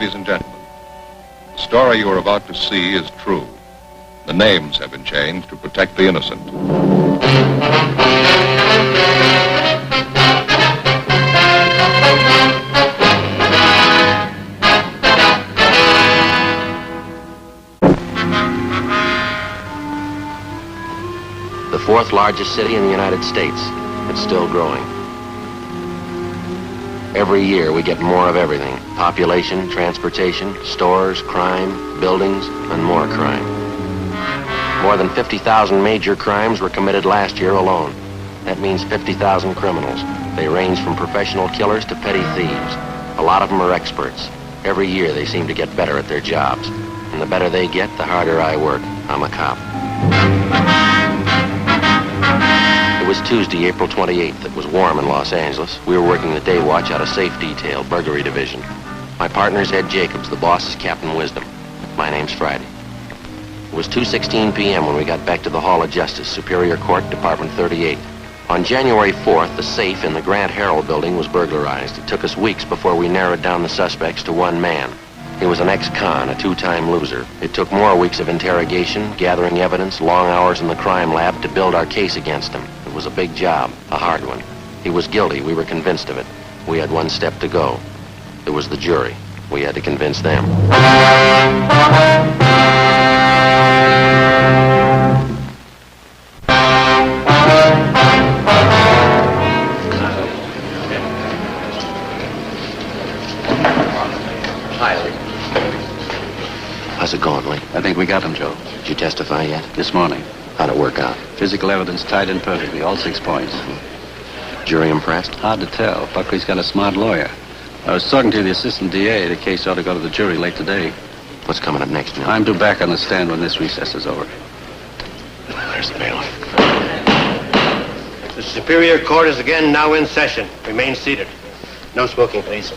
Ladies and gentlemen, the story you are about to see is true. The names have been changed to protect the innocent. The fourth largest city in the United States. It's still growing. Every year we get more of everything. Population, transportation, stores, crime, buildings, and more crime. More than 50,000 major crimes were committed last year alone. That means 50,000 criminals. They range from professional killers to petty thieves. A lot of them are experts. Every year they seem to get better at their jobs. And the better they get, the harder I work. I'm a cop. It was Tuesday, April 28th. It was warm in Los Angeles. We were working the day watch out of Safe Detail, Burglary Division. My partner's Ed Jacobs. The boss is Captain Wisdom. My name's Friday. It was 2:16 p.m. when we got back to the Hall of Justice, Superior Court, Department 38. On January 4th, the safe in the Grant Herald building was burglarized. It took us weeks before we narrowed down the suspects to one man. He was an ex-con, a two-time loser. It took more weeks of interrogation, gathering evidence, long hours in the crime lab to build our case against him. It was a big job, a hard one. He was guilty. We were convinced of it. We had one step to go. There was the jury. We had to convince them. How's it going, Lee? I think we got him, Joe. Did you testify yet? This morning. How'd it work out? Physical evidence tied in perfectly, all 6 points. Jury impressed? Hard to tell. Buckley's got a smart lawyer. I was talking to the assistant DA. The case ought to go to the jury late today. What's coming up next, Neil? I'm due back on the stand when this recess is over. There's the bailiff. The Superior Court is again now in session. Remain seated. No smoking, please.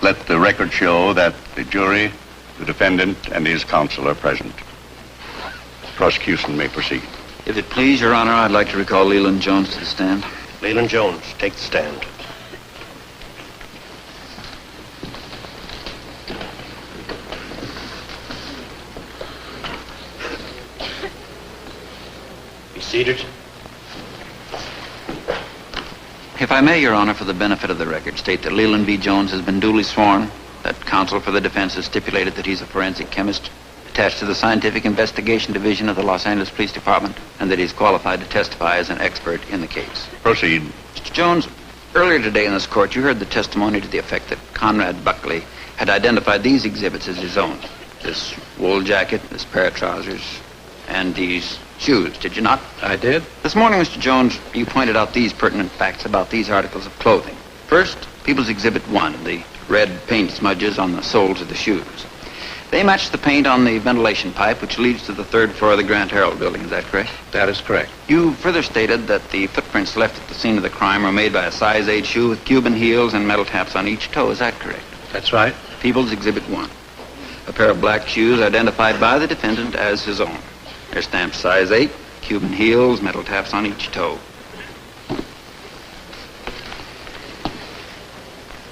Let the record show that the jury, the defendant, and his counsel are present. Prosecution may proceed. If it please, Your Honor, I'd like to recall Leland Jones to the stand. Leland Jones, take the stand. Be seated. If I may, Your Honor, for the benefit of the record, state that Leland B. Jones has been duly sworn, that counsel for the defense has stipulated that he's a forensic chemist attached to the Scientific Investigation Division of the Los Angeles Police Department, and that he's qualified to testify as an expert in the case. Proceed. Mr. Jones, earlier today in this court, you heard the testimony to the effect that Conrad Buckley had identified these exhibits as his own. This wool jacket, this pair of trousers, and these shoes, did you not? I did. This morning, Mr. Jones, you pointed out these pertinent facts about these articles of clothing. First, People's Exhibit 1, the red paint smudges on the soles of the shoes. They match the paint on the ventilation pipe, which leads to the 3rd floor of the Grant Herald building. Is that correct? That is correct. You further stated that the footprints left at the scene of the crime were made by a size 8 shoe with Cuban heels and metal taps on each toe. Is that correct? That's right. People's Exhibit 1. A pair of black shoes identified by the defendant as his own. They're stamped size 8, Cuban heels, metal taps on each toe.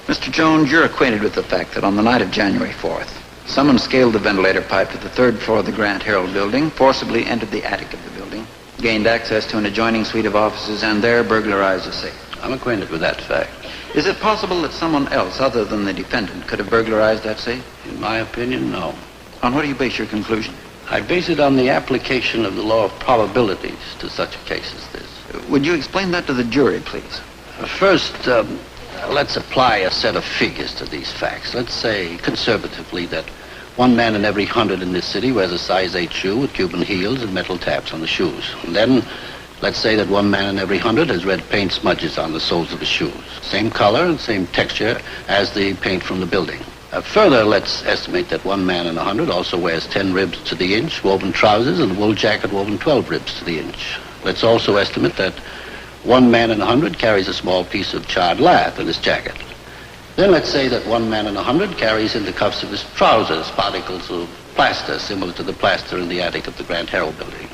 Mr. Jones, you're acquainted with the fact that on the night of January 4th, someone scaled the ventilator pipe to the 3rd floor of the Grant Herald building, forcibly entered the attic of the building, gained access to an adjoining suite of offices, and there burglarized the safe. I'm acquainted with that fact. Is it possible that someone else other than the defendant could have burglarized that safe? In my opinion, no. On what do you base your conclusion? I base it on the application of the law of probabilities to such a case as this. Would you explain that to the jury, please? First, let's apply a set of figures to these facts. Let's say, conservatively, that one man in every 100 in this city wears a size 8 shoe with Cuban heels and metal taps on the shoes. And then, let's say that one man in every 100 has red paint smudges on the soles of the shoes. Same color and same texture as the paint from the building. Further, let's estimate that one man in 100 also wears 10 ribs to the inch, woven trousers, and a wool jacket woven 12 ribs to the inch. Let's also estimate that one man in 100 carries a small piece of charred lath in his jacket. Then let's say that one man in 100 carries in the cuffs of his trousers particles of plaster similar to the plaster in the attic of the Grand Herald building.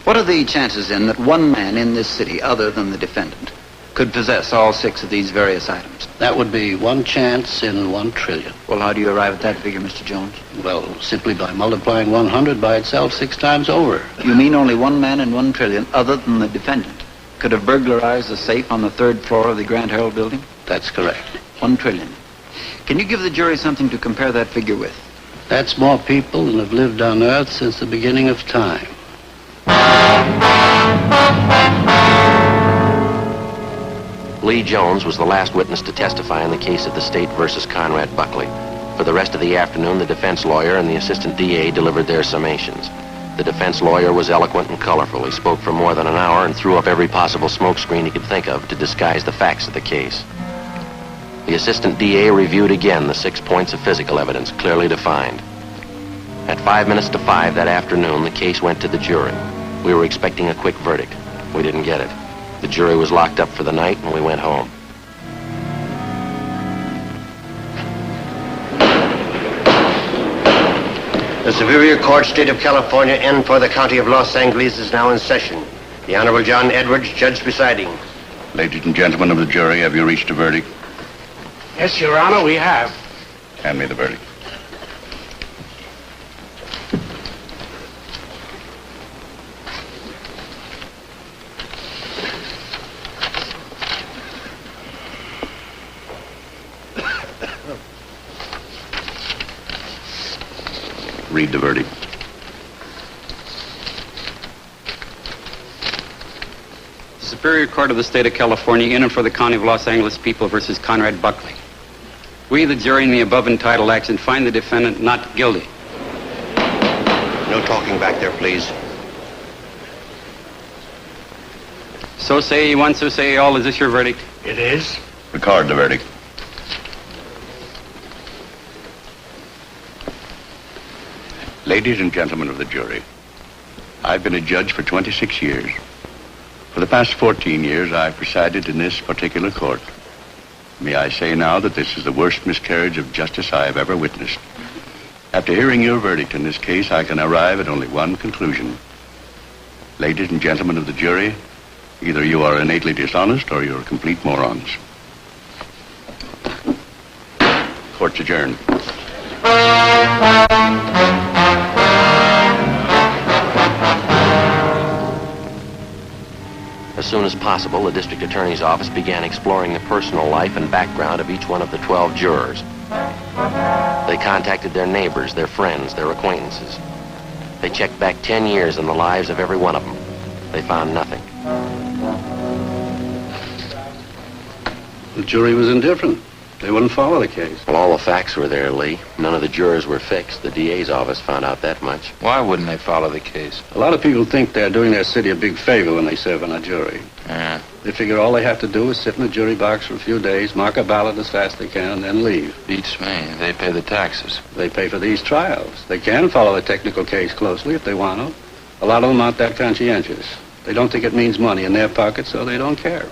What are the chances, then, that one man in this city, other than the defendant, could possess all 6 of these various items? That would be 1 chance in 1 trillion. Well, how do you arrive at that figure, Mr. Jones? Well, simply by multiplying 100 by itself 6 times over. You mean only 1 man in 1 trillion, other than the defendant, could have burglarized the safe on the 3rd floor of the Grand Herald building? That's correct. 1 trillion. Can you give the jury something to compare that figure with? That's more people than have lived on Earth since the beginning of time. Lee Jones was the last witness to testify in the case of the state versus Conrad Buckley. For the rest of the afternoon, the defense lawyer and the assistant DA delivered their summations. The defense lawyer was eloquent and colorful. He spoke for more than an hour and threw up every possible smokescreen he could think of to disguise the facts of the case. The assistant DA reviewed again the 6 points of physical evidence clearly defined. At 5 minutes to 5 that afternoon, the case went to the jury. We were expecting a quick verdict. We didn't get it. The jury was locked up for the night, and we went home. The Superior Court, State of California, and for the County of Los Angeles is now in session. The Honorable John Edwards, judge presiding. Ladies and gentlemen of the jury, have you reached a verdict? Yes, Your Honor, we have. Hand me the verdict. Read the verdict. The Superior Court of the State of California in and for the County of Los Angeles people versus Conrad Buckley. We, the jury in the above entitled action, find the defendant not guilty. No talking back there, please. So say one, so say all. Is this your verdict? It is. Record the verdict. Ladies and gentlemen of the jury, I've been a judge for 26 years. For the past 14 years, I've presided in this particular court. May I say now that this is the worst miscarriage of justice I have ever witnessed. After hearing your verdict in this case, I can arrive at only one conclusion. Ladies and gentlemen of the jury, either you are innately dishonest or you're complete morons. Court's adjourned. As soon as possible, the district attorney's office began exploring the personal life and background of each one of the 12 jurors. They contacted their neighbors, their friends, their acquaintances. They checked back 10 years in the lives of every one of them. They found nothing. The jury was indifferent. They wouldn't follow the case. Well, all the facts were there, Lee. None of the jurors were fixed. The DA's office found out that much. Why wouldn't they follow the case? A lot of people think they're doing their city a big favor when they serve on a jury. Yeah. They figure all they have to do is sit in the jury box for a few days, mark a ballot as fast as they can, and then leave. Beats me. They pay the taxes. They pay for these trials. They can follow the technical case closely if they want to. A lot of them aren't that conscientious. They don't think it means money in their pockets, so they don't care.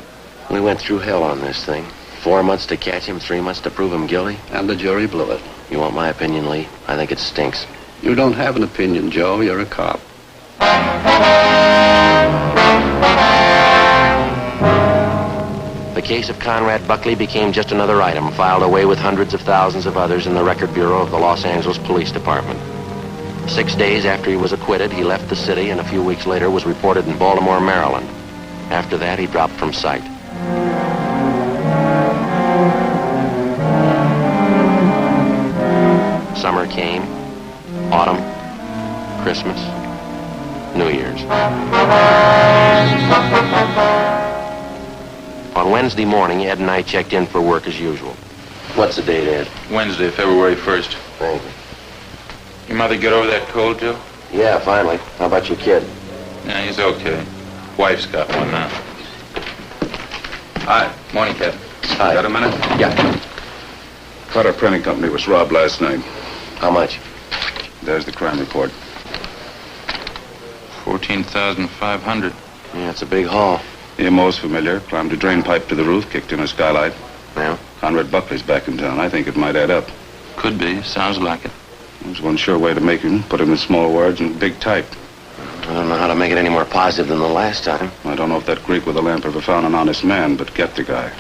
We went through hell on this thing. 4 months to catch him, 3 months to prove him guilty. And the jury blew it. You want my opinion, Lee? I think it stinks. You don't have an opinion, Joe. You're a cop. The case of Conrad Buckley became just another item filed away with hundreds of thousands of others in the record bureau of the Los Angeles Police Department. 6 days after he was acquitted, he left the city and a few weeks later was reported in Baltimore, Maryland. After that, he dropped from sight. Summer came, autumn, Christmas, New Year's. On Wednesday morning, Ed and I checked in for work as usual. What's the date, Ed? Wednesday, February 1st. Thank you. Your mother get over that cold, Joe? Yeah, finally. How about your kid? Yeah, he's okay. Wife's got one now. Hi. Morning, Kevin. Hi. Got a minute? Yeah. Carter Printing Company was robbed last night. How much? There's the crime report. 14,500. Yeah, it's a big haul. The MO's familiar. Climbed a drain pipe to the roof, kicked in a skylight. Yeah? Conrad Buckley's back in town. I think it might add up. Could be. Sounds like it. There's one sure way to make him. Put him in small words and big type. I don't know how to make it any more positive than the last time. I don't know if that Greek with the lamp ever found an honest man, but get the guy.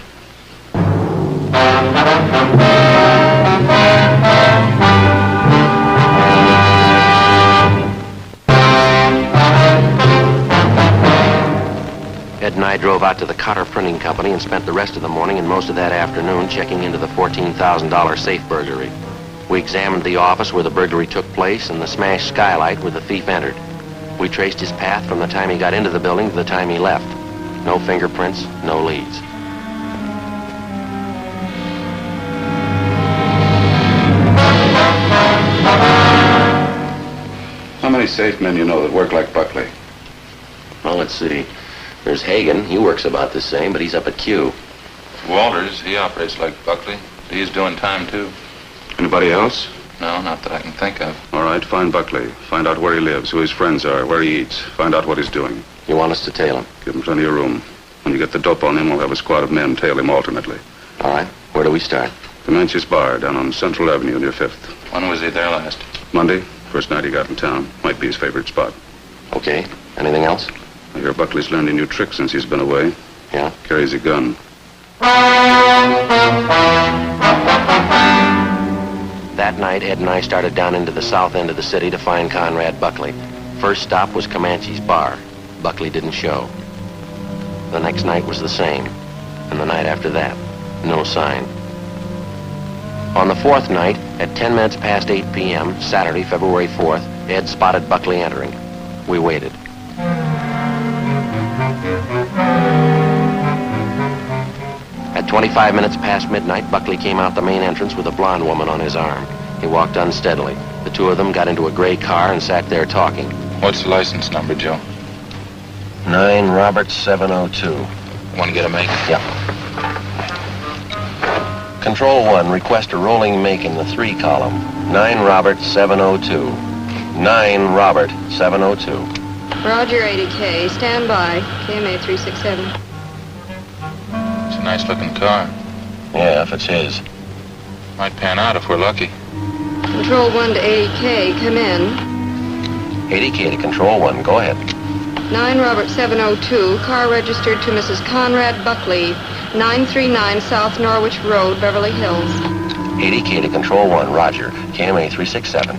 Ed and I drove out to the Cotter Printing Company and spent the rest of the morning and most of that afternoon checking into the $14,000 safe burglary. We examined the office where the burglary took place and the smashed skylight where the thief entered. We traced his path from the time he got into the building to the time he left. No fingerprints, no leads. How many safe men you know that work like Buckley? Well, let's see. There's Hagen. He works about the same, but he's up at Q. Walters, he operates like Buckley. He's doing time, too. Anybody else? No, not that I can think of. All right, find Buckley. Find out where he lives, who his friends are, where he eats. Find out what he's doing. You want us to tail him? Give him plenty of room. When you get the dope on him, we'll have a squad of men tail him alternately. All right. Where do we start? Comanche's Bar down on Central Avenue near 5th. When was he there last? Monday, first night he got in town. Might be his favorite spot. Okay. Anything else? I hear Buckley's learned a new trick since he's been away. Yeah? Carries a gun. That night, Ed and I started down into the south end of the city to find Conrad Buckley. First stop was Comanche's Bar. Buckley didn't show. The next night was the same. And the night after that, no sign. On the fourth night, at 10 minutes past 8 p.m., Saturday, February 4th, Ed spotted Buckley entering. We waited. At 25 minutes past midnight, Buckley came out the main entrance with a blonde woman on his arm. He walked unsteadily. The two of them got into a gray car and sat there talking. What's the license number, Joe? 9 Robert 702. Want to get a make? Yeah. Control 1, request a rolling make in the 3 column. 9 Robert 702. 9 Robert 702. Roger, 80K. Stand by. KMA 367. It's a nice-looking car. Yeah, if it's his. Might pan out if we're lucky. Control 1 to 80K. Come in. 80K to Control 1. Go ahead. 9 Robert 702. Car registered to Mrs. Conrad Buckley, 939 South Norwich Road, Beverly Hills. 80K to Control 1. Roger. KMA 367.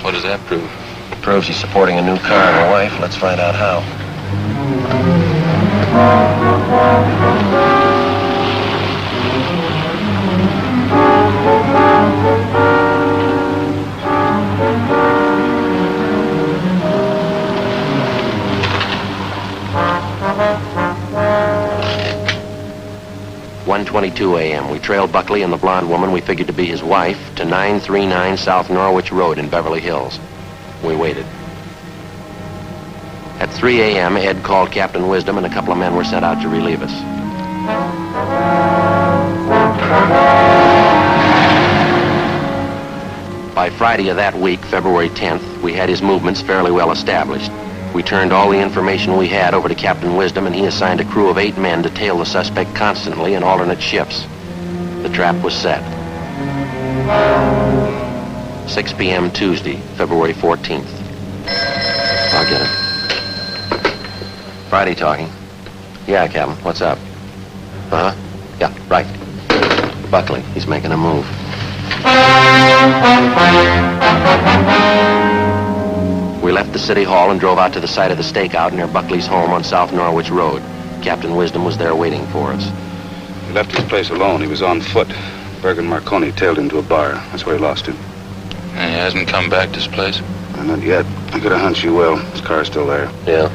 What does that prove? Proves he's supporting a new car and a wife. Let's find out how. .22 a.m. We trailed Buckley and the blonde woman we figured to be his wife to 939 South Norwich Road in Beverly Hills. We waited. At 3 a.m., Ed called Captain Wisdom and a couple of men were sent out to relieve us. By Friday of that week, February 10th, we had his movements fairly well established. We turned all the information we had over to Captain Wisdom, and he assigned a crew of 8 men to tail the suspect constantly in alternate shifts. The trap was set. 6 p.m. Tuesday, February 14th. I'll get it. Friday talking. Yeah, Captain, what's up? Uh-huh. Yeah, right. Buckley, he's making a move. We left the city hall and drove out to the site of the stakeout near Buckley's home on South Norwich Road. Captain Wisdom was there waiting for us. He left his place alone. He was on foot. Berg and Marconi tailed him to a bar. That's where he lost him. And he hasn't come back to this place? Not yet. I got a hunch he will. His car's still there. Yeah?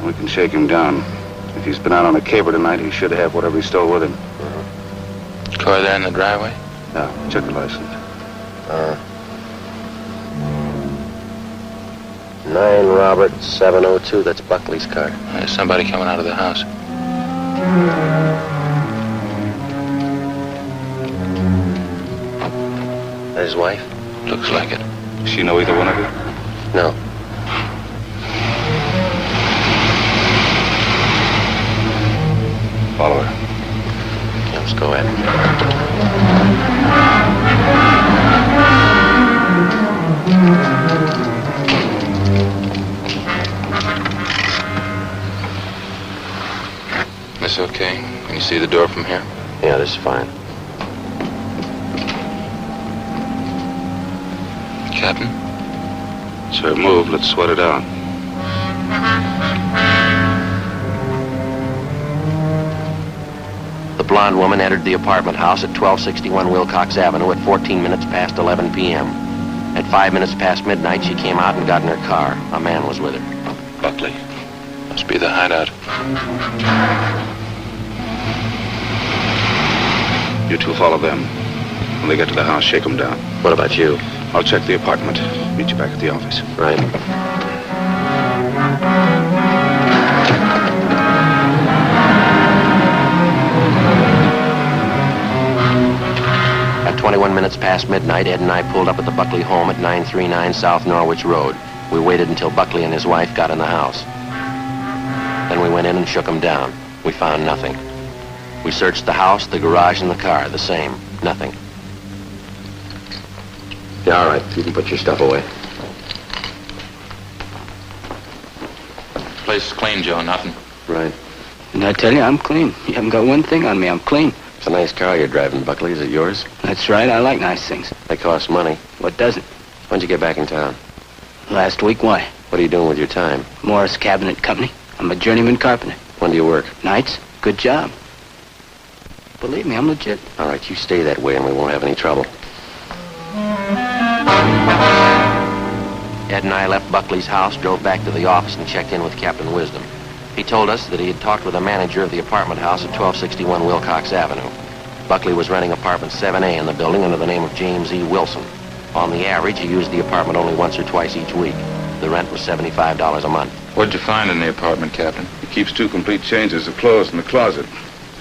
We can shake him down. If he's been out on a caper tonight, he should have whatever he stole with him. Car there in the driveway? Yeah, check the license. 9 Robert 702, that's Buckley's car. There's somebody coming out of the house. That his wife? Looks like it. Does she know either one of you? No. Go ahead. This okay? Can you see the door from here? Yeah, this is fine. Captain? Sir, move. Let's sweat it out. The blonde woman entered the apartment house at 1261 Wilcox Avenue at 14 minutes past 11 p.m. At 5 minutes past midnight, she came out and got in her car. A man was with her. Buckley. Must be the hideout. You two follow them. When they get to the house, shake them down. What about you? I'll check the apartment. Meet you back at the office. Right. At 21 minutes past midnight, Ed and I pulled up at the Buckley home at 939 South Norwich Road. We waited until Buckley and his wife got in the house. Then we went in and shook them down. We found nothing. We searched the house, the garage, and the car. The same. Nothing. Yeah, all right. You can put your stuff away. Place is clean, Joe. Nothing. Right. And I tell you, I'm clean. You haven't got one thing on me. I'm clean. It's a nice car you're driving, Buckley. Is it yours? That's right. I like nice things. They cost money. What doesn't? When'd you get back in town? Last week, why? What are you doing with your time? Morris Cabinet Company. I'm a journeyman carpenter. When do you work? Nights? Good job. Believe me, I'm legit. All right, you stay that way and we won't have any trouble. Ed and I left Buckley's house, drove back to the office, and checked in with Captain Wisdom. He told us that he had talked with the manager of the apartment house at 1261 Wilcox Avenue. Buckley was renting apartment 7A in the building under the name of James E. Wilson. On the average, he used the apartment only once or twice each week. The rent was $75 a month. What'd you find in the apartment, Captain? He keeps 2 complete changes of clothes in the closet.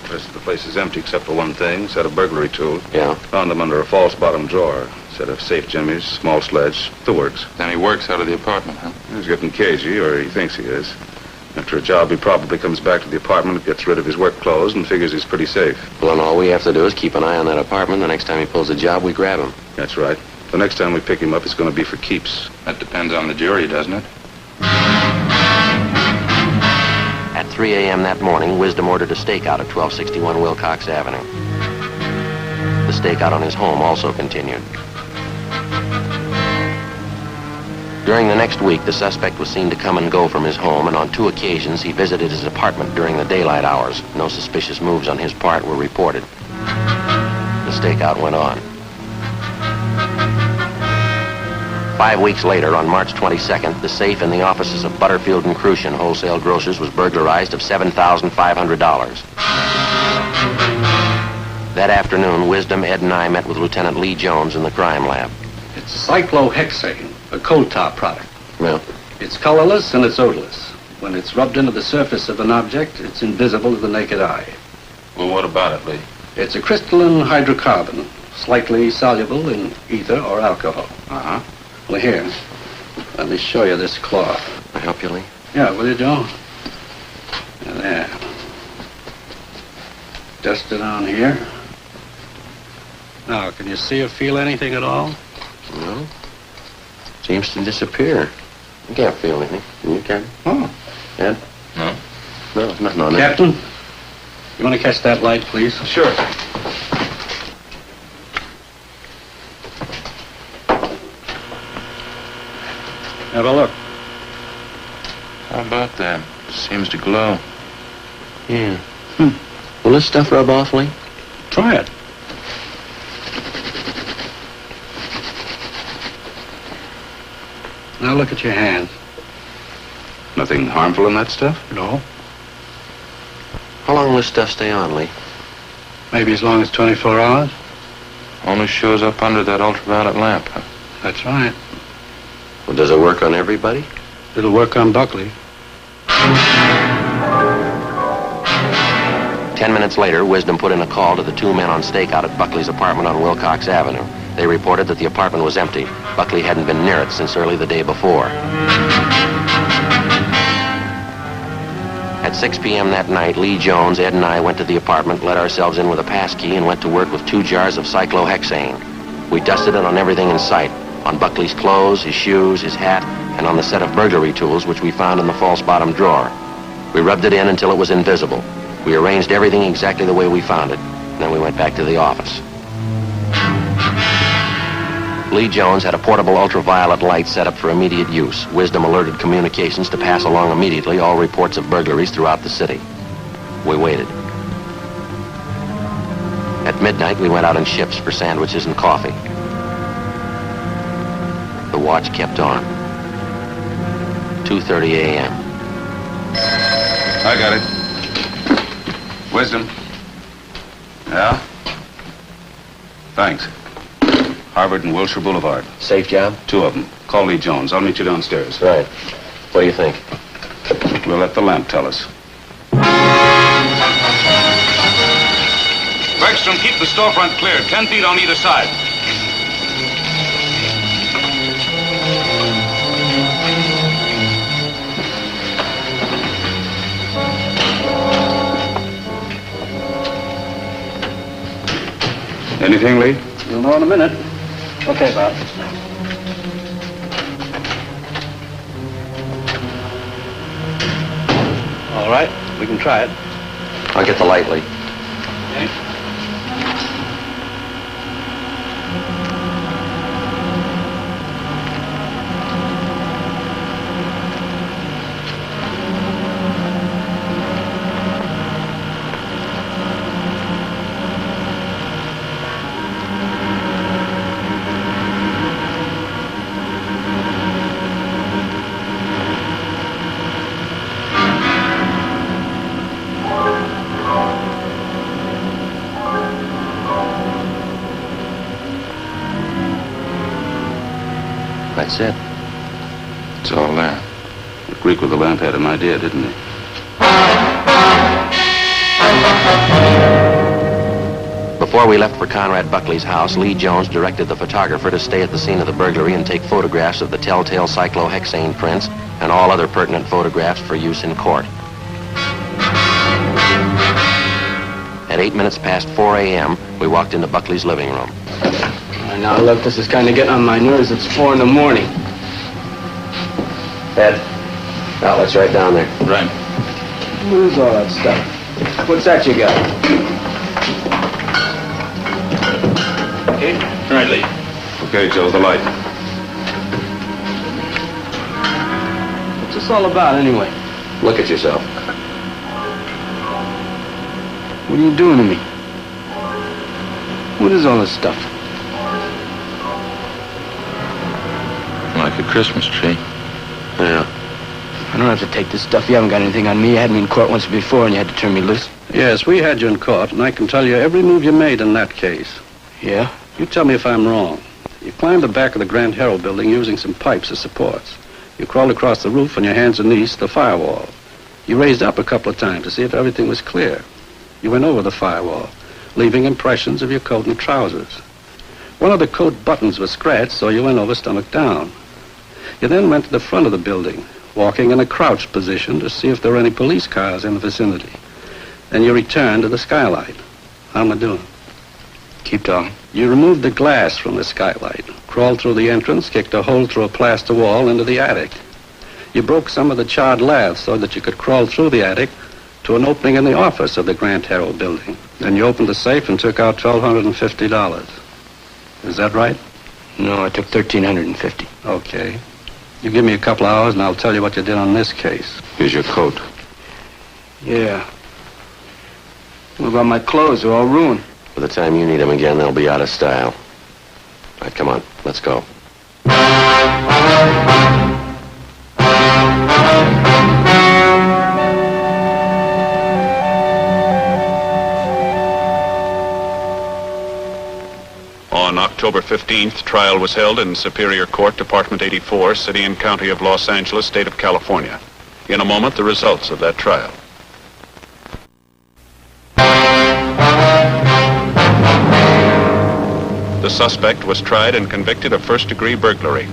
The rest of the place is empty except for one thing, set of burglary tools. Yeah? Found them under a false bottom drawer. Set of safe jimmies, small sledge, the works. Then he works out of the apartment, huh? He's getting cagey, or he thinks he is. After a job, he probably comes back to the apartment, gets rid of his work clothes, and figures he's pretty safe. Well, then all we have to do is keep an eye on that apartment. The next time he pulls a job, we grab him. That's right. The next time we pick him up, it's going to be for keeps. That depends on the jury, doesn't it? At 3 a.m. that morning, Wisdom ordered a stakeout at 1261 Wilcox Avenue. The stakeout on his home also continued. During the next week, the suspect was seen to come and go from his home, and on 2 occasions, he visited his apartment during the daylight hours. No suspicious moves on his part were reported. The stakeout went on. 5 weeks later, on March 22nd, the safe in the offices of Butterfield and Crucian Wholesale Grocers was burglarized of $7,500. That afternoon, Wisdom, Ed, and I met with Lieutenant Lee Jones in the crime lab. It's cyclohexane, a coal tar product. Well, It's colorless and it's odorless. When it's rubbed into the surface of an object, it's invisible to the naked eye. Well, what about it, Lee? It's a crystalline hydrocarbon, slightly soluble in ether or alcohol. Uh-huh. Well, here, let me show you this cloth. I help you, Lee? Yeah, will you, Joe? There. Dust it on here. Now, can you see or feel anything at all? No. Seems to disappear. You can't feel anything. You can? Oh. Ed? No? No, there's nothing on there. Captain, you want to catch that light, please? Sure. Have a look. How about that? Seems to glow. Yeah. Will this stuff rub off, Lee? Try it. Now look at your hands. Nothing harmful in that stuff? No. How long will this stuff stay on, Lee? Maybe as long as 24 hours. Only shows up under that ultraviolet lamp, huh? That's right. Well, does it work on everybody? It'll work on Buckley. 10 minutes later, Wisdom put in a call to the 2 men on stakeout at Buckley's apartment on Wilcox Avenue. They reported that the apartment was empty. Buckley hadn't been near it since early the day before. At At 6 p.m. that night, Lee Jones, Ed, and I went to the apartment, let ourselves in with a pass key, and went to work with 2 jars of cyclohexane. We dusted it on everything in sight, on Buckley's clothes, his shoes, his hat, and on the set of burglary tools which we found in the false bottom drawer. We rubbed it in until it was invisible. We arranged everything exactly the way we found it, and then we went back to the office. Lee Jones had a portable ultraviolet light set up for immediate use. Wisdom alerted communications to pass along immediately all reports of burglaries throughout the city. We waited. At midnight, we went out in shifts for sandwiches and coffee. The watch kept on. 2:30 a.m. I got it. Wisdom. Yeah? Thanks. Harvard and Wilshire Boulevard. Safe job? 2 of them. Call Lee Jones. I'll meet you downstairs. Right. What do you think? We'll let the lamp tell us. Bergstrom, keep the storefront clear. 10 feet on either side. Anything, Lee? You'll know in a minute. Okay, Bob. All right, we can try it. I'll get the light, Lee. Okay. That's it. It's all there. The Greek with the lamp had an idea, didn't he? Before we left for Conrad Buckley's house, Lee Jones directed the photographer to stay at the scene of the burglary and take photographs of the telltale cyclohexane prints and all other pertinent photographs for use in court. At 8 minutes past 4 a.m., we walked into Buckley's living room. Now, look, this is kind of getting on my nerves. It's 4 in the morning. Ed, outlet's right down there. Right. What is all that stuff? What's that you got? Okay. Right, Lee. Okay, Joe, the light. What's this all about, anyway? Look at yourself. What are you doing to me? What is all this stuff? Like a Christmas tree. Yeah. I don't have to take this stuff. You haven't got anything on me. You had me in court once before, and you had to turn me loose. Yes, we had you in court, and I can tell you every move you made in that case. Yeah? You tell me if I'm wrong. You climbed the back of the Grand Herald building using some pipes as supports. You crawled across the roof on your hands and knees to the firewall. You raised up a couple of times to see if everything was clear. You went over the firewall, leaving impressions of your coat and trousers. One of the coat buttons was scratched, so you went over stomach down. You then went to the front of the building, walking in a crouched position to see if there were any police cars in the vicinity. Then you returned to the skylight. How am I doing? Keep talking. You removed the glass from the skylight, crawled through the entrance, kicked a hole through a plaster wall into the attic. You broke some of the charred laths so that you could crawl through the attic to an opening in the office of the Grand Herald building. Then you opened the safe and took out $1,250. Is that right? No, I took $1,350. Okay. You give me a couple of hours and I'll tell you what you did on this case. Here's your coat. Yeah. What about my clothes? They're all ruined. By the time you need them again, they'll be out of style. All right, come on, let's go. On October 15th, trial was held in Superior Court, Department 84, City and County of Los Angeles, State of California. In a moment, the results of that trial. The suspect was tried and convicted of first-degree burglary.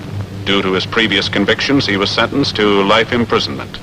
Due to his previous convictions, he was sentenced to life imprisonment.